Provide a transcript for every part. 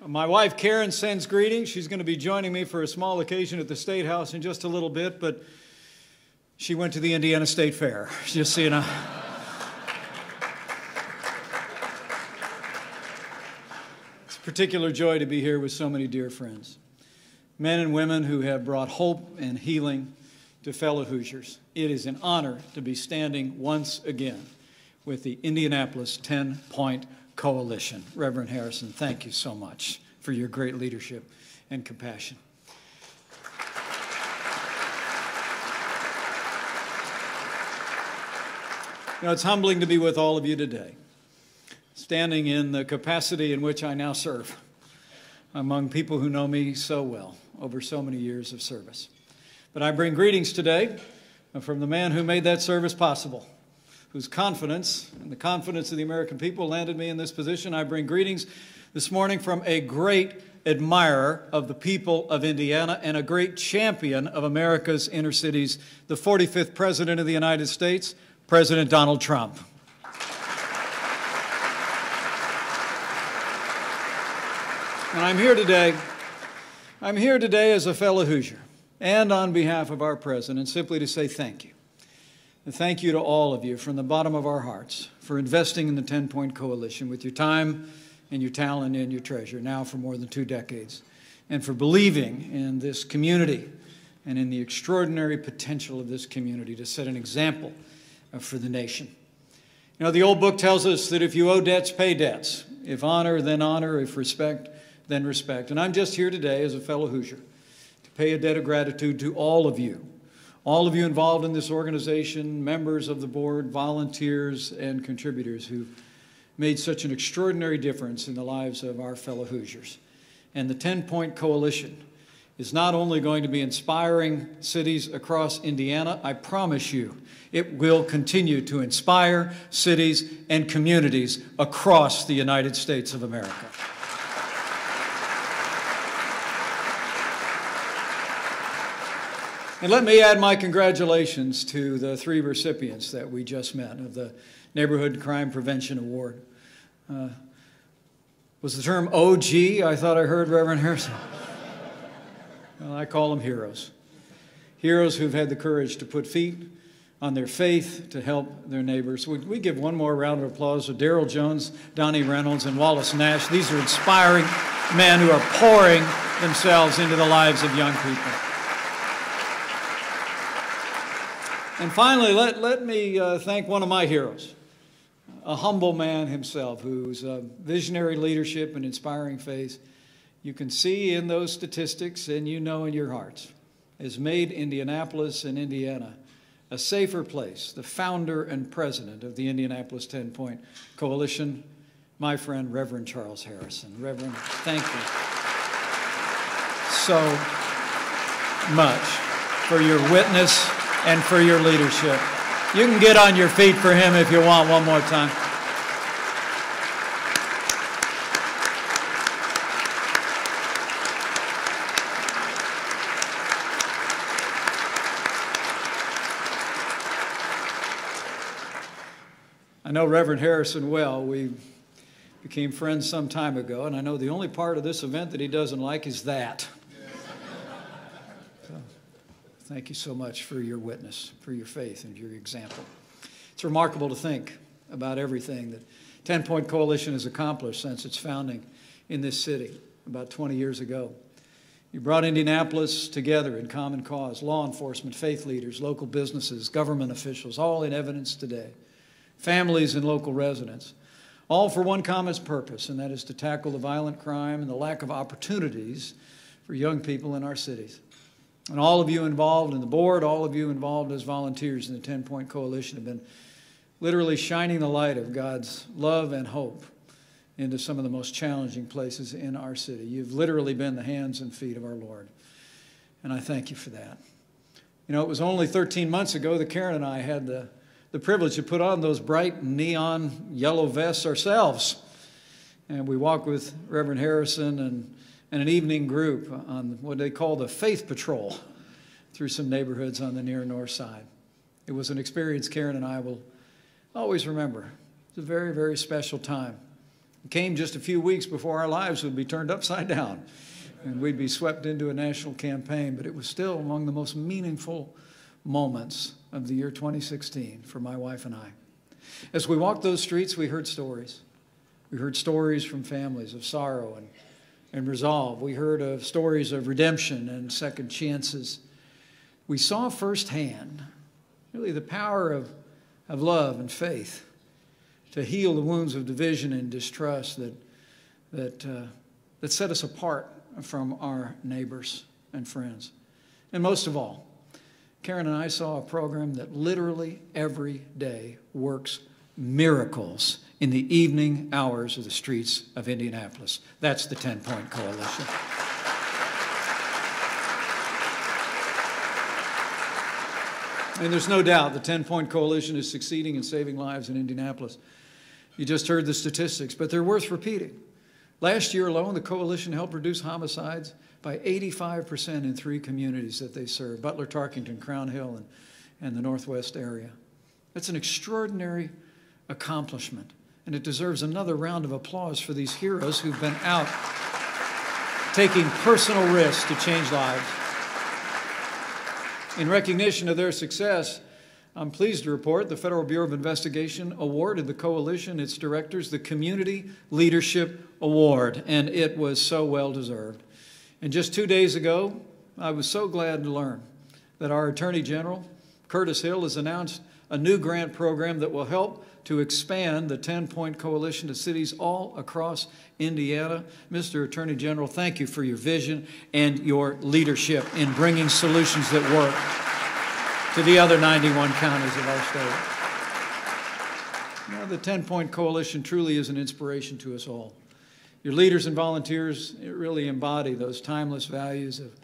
My wife Karen sends greetings. She's going to be joining me for a small occasion at the State House in just a little bit, but she went to the Indiana State Fair, just so you know. It's a particular joy to be here with so many dear friends, men and women who have brought hope and healing to fellow Hoosiers. It is an honor to be standing once again with the Indianapolis 10-Point Coalition. Reverend Harrison, thank you so much for your great leadership and compassion. You know, it's humbling to be with all of you today, standing in the capacity in which I now serve among people who know me so well over so many years of service. But I bring greetings today from the man who made that service possible, whose confidence and the confidence of the American people landed me in this position. I bring greetings this morning from a great admirer of the people of Indiana and a great champion of America's inner cities, the 45th President of the United States, President Donald Trump. And I'm here today as a fellow Hoosier and on behalf of our President simply to say thank you. And thank you to all of you from the bottom of our hearts for investing in the 10-Point Coalition with your time and your talent and your treasure now for more than 2 decades, and for believing in this community and in the extraordinary potential of this community to set an example for the nation. You know, the old book tells us that if you owe debts, pay debts. If honor, then honor. If respect, then respect. And I'm just here today as a fellow Hoosier to pay a debt of gratitude to all of you involved in this organization, members of the board, volunteers, and contributors who made such an extraordinary difference in the lives of our fellow Hoosiers. And the 10-Point Coalition is not only going to be inspiring cities across Indiana, I promise you, it will continue to inspire cities and communities across the United States of America. And let me add my congratulations to the 3 recipients that we just met of the Neighborhood Crime Prevention Award. Was the term OG? I thought I heard Reverend Harrison. Well, I call them heroes. Heroes who've had the courage to put feet on their faith to help their neighbors. We give one more round of applause to Darrell Jones, Donnie Reynolds, and Wallace Nash. These are inspiring men who are pouring themselves into the lives of young people. And finally, let me thank one of my heroes, a humble man himself whose visionary leadership and inspiring faith you can see in those statistics and you know in your hearts has made Indianapolis and Indiana a safer place, the founder and president of the Indianapolis 10-Point Coalition, my friend, Reverend Charles Harrison. Reverend, thank you so much for your witness and for your leadership. You can get on your feet for him if you want one more time. I know Reverend Harrison well. We became friends some time ago, and I know the only part of this event that he doesn't like is that. So, thank you so much for your witness, for your faith, and your example. It's remarkable to think about everything that 10-Point Coalition has accomplished since its founding in this city about 20 years ago. You brought Indianapolis together in common cause, law enforcement, faith leaders, local businesses, government officials, all in evidence today. Families and local residents, all for one common purpose, and that is to tackle the violent crime and the lack of opportunities for young people in our cities. And all of you involved in the board, all of you involved as volunteers in the 10-Point Coalition have been literally shining the light of God's love and hope into some of the most challenging places in our city. You've literally been the hands and feet of our Lord, and I thank you for that. You know, it was only 13 months ago that Karen and I had the privilege to put on those bright neon yellow vests ourselves. And we walked with Reverend Harrison and an evening group on what they call the Faith Patrol through some neighborhoods on the near north side. It was an experience Karen and I will always remember. It's a very, very special time It came just a few weeks before our lives would be turned upside down and we'd be swept into a national campaign, but it was still among the most meaningful moments of the year 2016 for my wife and I. As we walked those streets, we heard stories. We heard stories from families of sorrow and resolve. We heard of stories of redemption and second chances. We saw firsthand really the power of love and faith to heal the wounds of division and distrust that set us apart from our neighbors and friends. And most of all, Karen and I saw a program that literally every day works miracles in the evening hours of the streets of Indianapolis. That's the 10-Point Coalition. And there's no doubt the 10-Point Coalition is succeeding in saving lives in Indianapolis. You just heard the statistics, but they're worth repeating. Last year alone, the coalition helped reduce homicides by 85% in 3 communities that they serve: Butler, Tarkington, Crown Hill, and the Northwest area. That's an extraordinary accomplishment, and it deserves another round of applause for these heroes who've been out taking personal risks to change lives. In recognition of their success, I'm pleased to report the Federal Bureau of Investigation awarded the coalition, its directors, the Community Leadership Award, and it was so well deserved. And just 2 days ago, I was so glad to learn that our Attorney General, Curtis Hill, has announced a new grant program that will help to expand the 10-Point Coalition to cities all across Indiana. Mr. Attorney General, thank you for your vision and your leadership in bringing solutions that work to the other 91 counties of our state. You know, the 10-Point Coalition truly is an inspiration to us all. Your leaders and volunteers really embody those timeless values of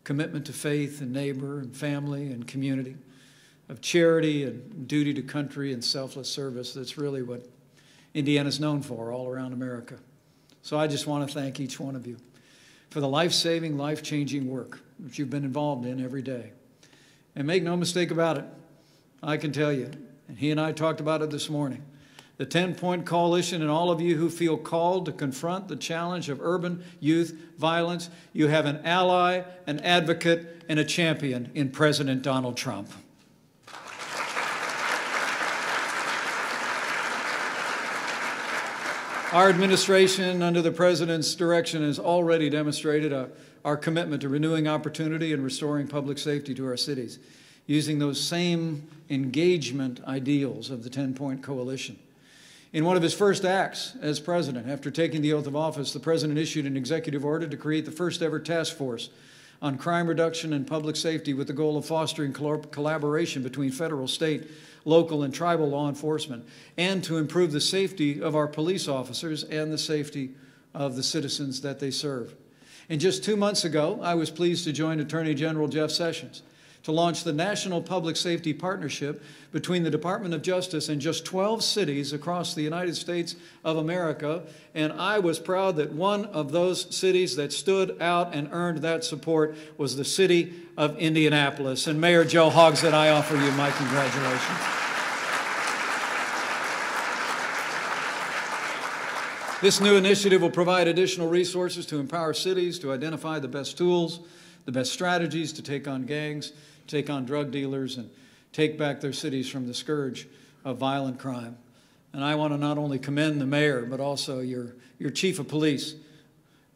commitment to faith and neighbor and family and community, of charity and duty to country and selfless service. That's really what Indiana's known for all around America. So I just want to thank each one of you for the life-saving, life-changing work that you've been involved in every day. And make no mistake about it, I can tell you, and he and I talked about it this morning, the 10-Point Coalition and all of you who feel called to confront the challenge of urban youth violence, you have an ally, an advocate, and a champion in President Donald Trump. Our administration, under the President's direction, has already demonstrated our commitment to renewing opportunity and restoring public safety to our cities, using those same engagement ideals of the 10-Point Coalition. In one of his first acts as president, after taking the oath of office, the President issued an executive order to create the first ever task force on crime reduction and public safety with the goal of fostering collaboration between federal, state, local, and tribal law enforcement, and to improve the safety of our police officers and the safety of the citizens that they serve. And just 2 months ago, I was pleased to join Attorney General Jeff Sessions to launch the National Public Safety Partnership between the Department of Justice and just 12 cities across the United States of America. And I was proud that one of those cities that stood out and earned that support was the city of Indianapolis. And Mayor Joe Hogsett, I offer you my congratulations. This new initiative will provide additional resources to empower cities to identify the best tools, the best strategies to take on gangs, take on drug dealers, and take back their cities from the scourge of violent crime. And I want to not only commend the mayor, but also your chief of police,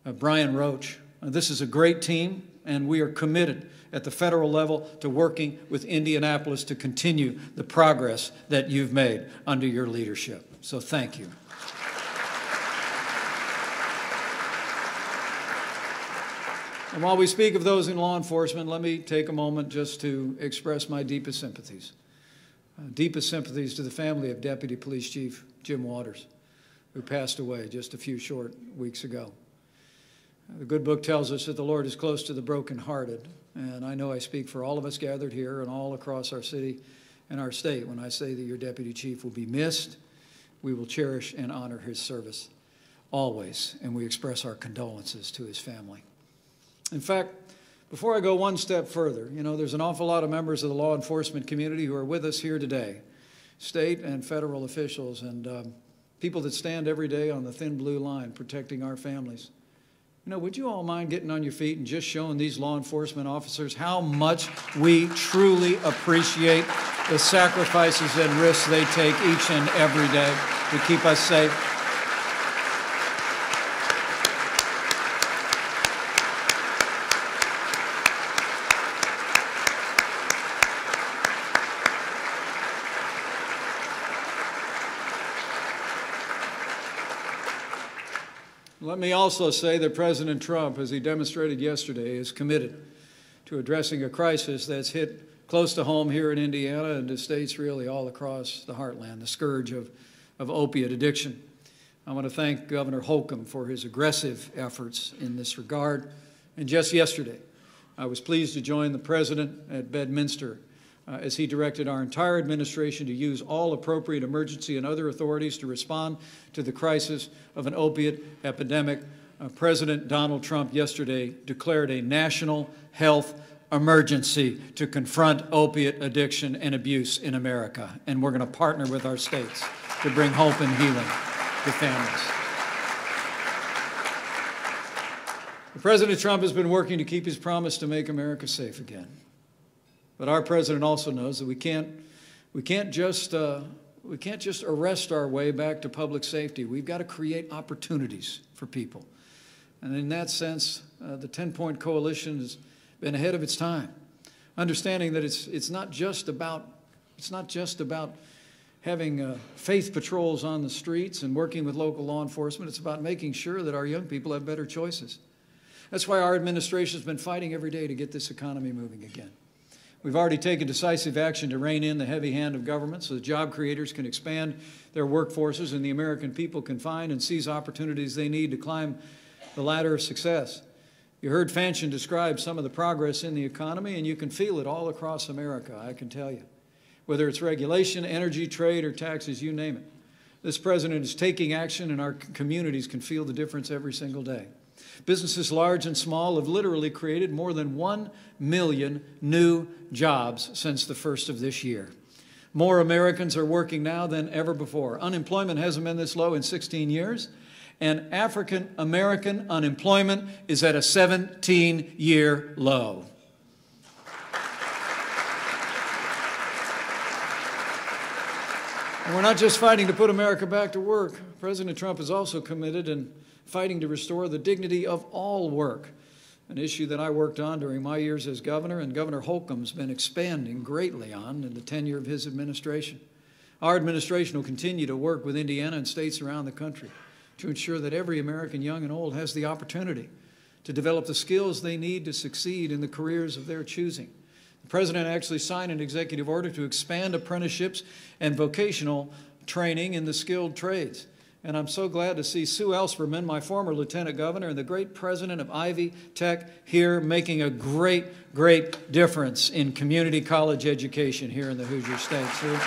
Brian Roach. This is a great team, and we are committed at the federal level to working with Indianapolis to continue the progress that you've made under your leadership. So thank you. And while we speak of those in law enforcement, let me take a moment just to express my deepest sympathies. Deepest sympathies to the family of Deputy Police Chief Jim Waters, who passed away just a few short weeks ago. The good book tells us that the Lord is close to the brokenhearted, and I know I speak for all of us gathered here and all across our city and our state when I say that your Deputy Chief will be missed. We will cherish and honor his service always, and we express our condolences to his family. In fact, before I go one step further, you know, there's an awful lot of members of the law enforcement community who are with us here today, state and federal officials, and people that stand every day on the thin blue line protecting our families. You know, would you all mind getting on your feet and just showing these law enforcement officers how much we truly appreciate the sacrifices and risks they take each and every day to keep us safe? Let me also say that President Trump, as he demonstrated yesterday, is committed to addressing a crisis that's hit close to home here in Indiana and to states really all across the heartland, the scourge of opiate addiction. I want to thank Governor Holcomb for his aggressive efforts in this regard. And just yesterday, I was pleased to join the President at Bedminster as he directed our entire administration to use all appropriate emergency and other authorities to respond to the crisis of an opiate epidemic. President Donald Trump yesterday declared a national health emergency to confront opiate addiction and abuse in America. And we're going to partner with our states to bring hope and healing to families. President Trump has been working to keep his promise to make America safe again. But our president also knows that we can't just arrest our way back to public safety. We've got to create opportunities for people. And in that sense, the 10-Point Coalition has been ahead of its time, understanding that it's not just about having faith patrols on the streets and working with local law enforcement. It's about making sure that our young people have better choices. That's why our administration has been fighting every day to get this economy moving again. We've already taken decisive action to rein in the heavy hand of government so that job creators can expand their workforces and the American people can find and seize opportunities they need to climb the ladder of success. You heard Fanchen describe some of the progress in the economy, and you can feel it all across America, I can tell you. Whether it's regulation, energy, trade, or taxes, you name it. This president is taking action, and our communities can feel the difference every single day. Businesses large and small have literally created more than 1 million new jobs since the first of this year. More Americans are working now than ever before. Unemployment hasn't been this low in 16 years, and African American unemployment is at a 17-year low. And we're not just fighting to put America back to work. President Trump is also committed in fighting to restore the dignity of all work, an issue that I worked on during my years as governor, and Governor Holcomb's been expanding greatly on in the tenure of his administration. Our administration will continue to work with Indiana and states around the country to ensure that every American, young and old, has the opportunity to develop the skills they need to succeed in the careers of their choosing. The President actually signed an executive order to expand apprenticeships and vocational training in the skilled trades. And I'm so glad to see Sue Ellspermann, my former lieutenant governor, and the great president of Ivy Tech here making a great, great difference in community college education here in the Hoosier State. Sue.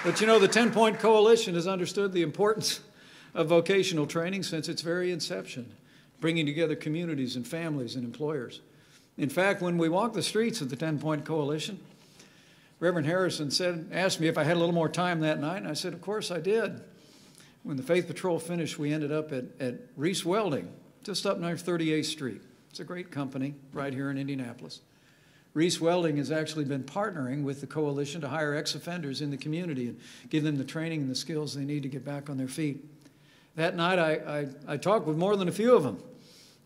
But you know, the 10-Point Coalition has understood the importance of vocational training since its very inception, bringing together communities and families and employers. In fact, when we walked the streets of the 10-Point Coalition, Reverend Harrison asked me if I had a little more time that night, and I said, of course I did. When the Faith Patrol finished, we ended up at Reese Welding, just up near 38th Street. It's a great company right here in Indianapolis. Reese Welding has actually been partnering with the coalition to hire ex-offenders in the community and give them the training and the skills they need to get back on their feet. That night, I talked with more than a few of them.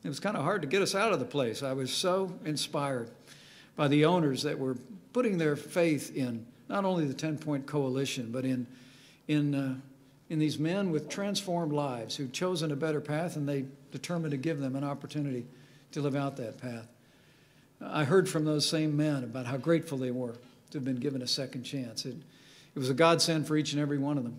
It was kind of hard to get us out of the place. I was so inspired by the owners that were putting their faith in not only the 10-Point Coalition, but in these men with transformed lives who'd chosen a better path, and they determined to give them an opportunity to live out that path. I heard from those same men about how grateful they were to have been given a second chance. It was a godsend for each and every one of them.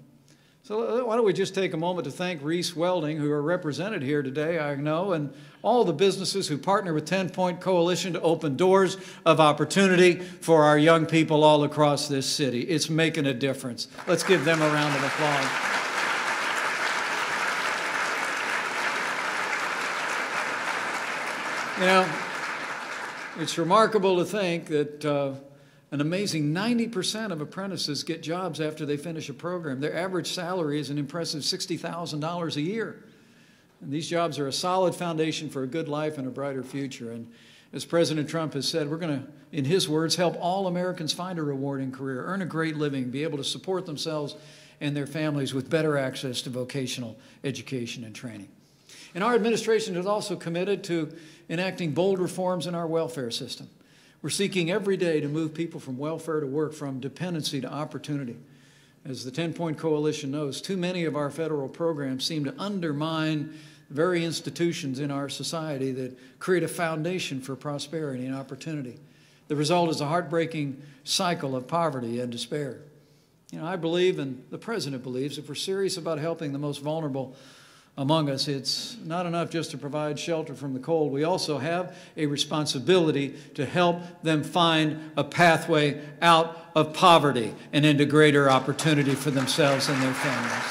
So why don't we just take a moment to thank Reese Welding, who are represented here today, I know, and all the businesses who partner with 10-Point Coalition to open doors of opportunity for our young people all across this city. It's making a difference. Let's give them a round of applause. You know, it's remarkable to think that an An amazing 90% of apprentices get jobs after they finish a program. Their average salary is an impressive $60,000 a year. And these jobs are a solid foundation for a good life and a brighter future. And as President Trump has said, we're going to, in his words, help all Americans find a rewarding career, earn a great living, be able to support themselves and their families with better access to vocational education and training. And our administration is also committed to enacting bold reforms in our welfare system. We're seeking every day to move people from welfare to work, from dependency to opportunity. As the 10-Point Coalition knows, too many of our federal programs seem to undermine the very institutions in our society that create a foundation for prosperity and opportunity. The result is a heartbreaking cycle of poverty and despair. You know, I believe, and the President believes, if we're serious about helping the most vulnerable among us, it's not enough just to provide shelter from the cold. We also have a responsibility to help them find a pathway out of poverty and into greater opportunity for themselves and their families.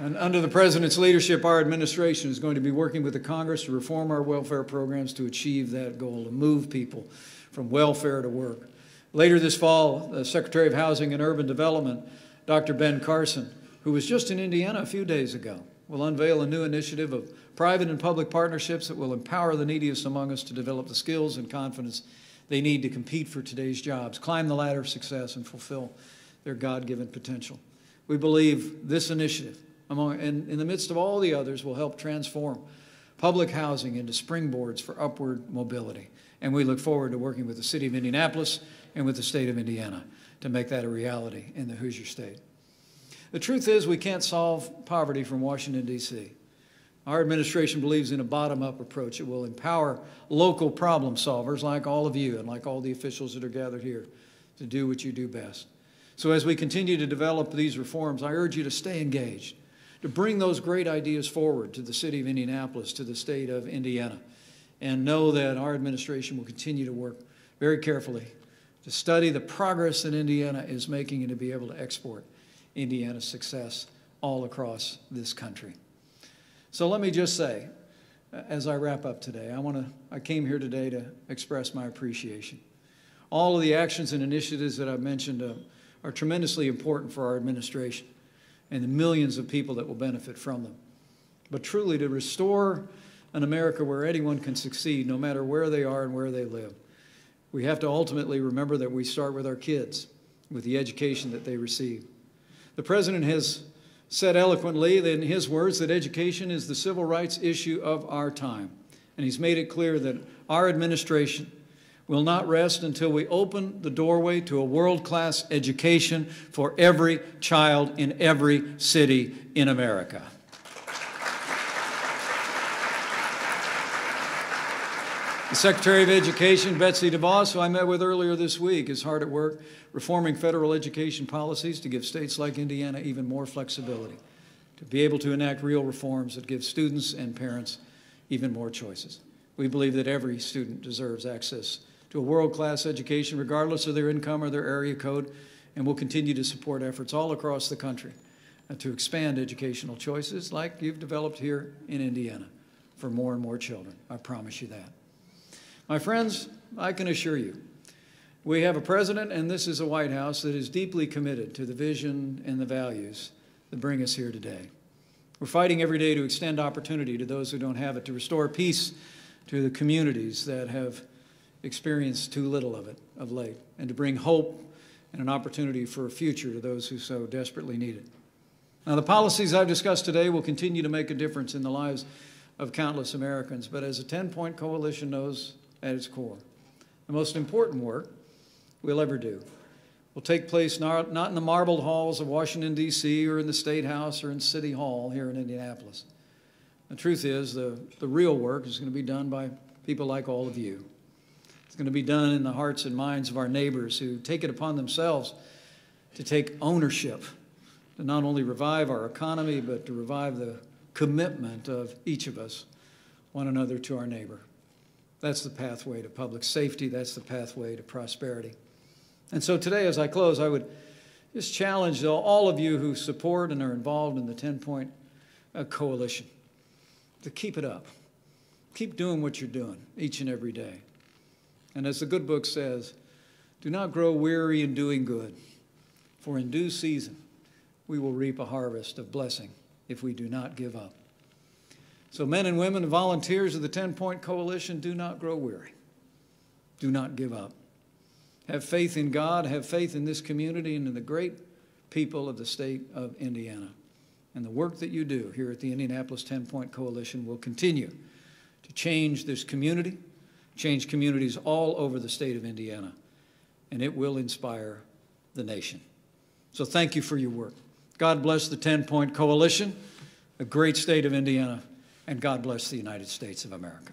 And under the President's leadership, our administration is going to be working with the Congress to reform our welfare programs to achieve that goal, to move people from welfare to work. Later this fall, the Secretary of Housing and Urban Development, Dr. Ben Carson, who was just in Indiana a few days ago, will unveil a new initiative of private and public partnerships that will empower the neediest among us to develop the skills and confidence they need to compete for today's jobs, climb the ladder of success, and fulfill their God-given potential. We believe this initiative, in the midst of all the others, will help transform public housing into springboards for upward mobility. And we look forward to working with the city of Indianapolis and with the state of Indiana to make that a reality in the Hoosier State. The truth is, we can't solve poverty from Washington, D.C. Our administration believes in a bottom-up approach that will empower local problem solvers like all of you and like all the officials that are gathered here to do what you do best. So as we continue to develop these reforms, I urge you to stay engaged, to bring those great ideas forward to the city of Indianapolis, to the state of Indiana, and know that our administration will continue to work very carefully to study the progress that Indiana is making and to be able to export Indiana's success all across this country. So let me just say, as I wrap up today, I came here today to express my appreciation. All of the actions and initiatives that I've mentioned are tremendously important for our administration and the millions of people that will benefit from them. But truly, to restore an America where anyone can succeed, no matter where they are and where they live, we have to ultimately remember that we start with our kids, with the education that they receive. The President has said eloquently, in his words, that education is the civil rights issue of our time. And he's made it clear that our administration will not rest until we open the doorway to a world-class education for every child in every city in America. The Secretary of Education, Betsy DeVos, who I met with earlier this week, is hard at work reforming federal education policies to give states like Indiana even more flexibility, to be able to enact real reforms that give students and parents even more choices. We believe that every student deserves access to a world-class education, regardless of their income or their area code, and we'll continue to support efforts all across the country to expand educational choices like you've developed here in Indiana for more and more children. I promise you that. My friends, I can assure you, we have a president, and this is a White House that is deeply committed to the vision and the values that bring us here today. We're fighting every day to extend opportunity to those who don't have it, to restore peace to the communities that have experienced too little of it of late, and to bring hope and an opportunity for a future to those who so desperately need it. Now, the policies I've discussed today will continue to make a difference in the lives of countless Americans, but as a 10-Point Coalition knows at its core, the most important work we'll ever do will take place not in the marbled halls of Washington, D.C., or in the State House or in City Hall here in Indianapolis. The truth is, the real work is going to be done by people like all of you. It's going to be done in the hearts and minds of our neighbors who take it upon themselves to take ownership, to not only revive our economy, but to revive the commitment of each of us, one another, to our neighbor. That's the pathway to public safety. That's the pathway to prosperity. And so today, as I close, I would just challenge all of you who support and are involved in the 10-Point Coalition to keep it up. Keep doing what you're doing each and every day. And as the good book says, do not grow weary in doing good, for in due season we will reap a harvest of blessing if we do not give up. So men and women and volunteers of the 10-Point Coalition, do not grow weary. Do not give up. Have faith in God, have faith in this community and in the great people of the state of Indiana. And the work that you do here at the Indianapolis 10-Point Coalition will continue to change this community, change communities all over the state of Indiana, and it will inspire the nation. So thank you for your work. God bless the 10-Point Coalition, the great state of Indiana, and God bless the United States of America.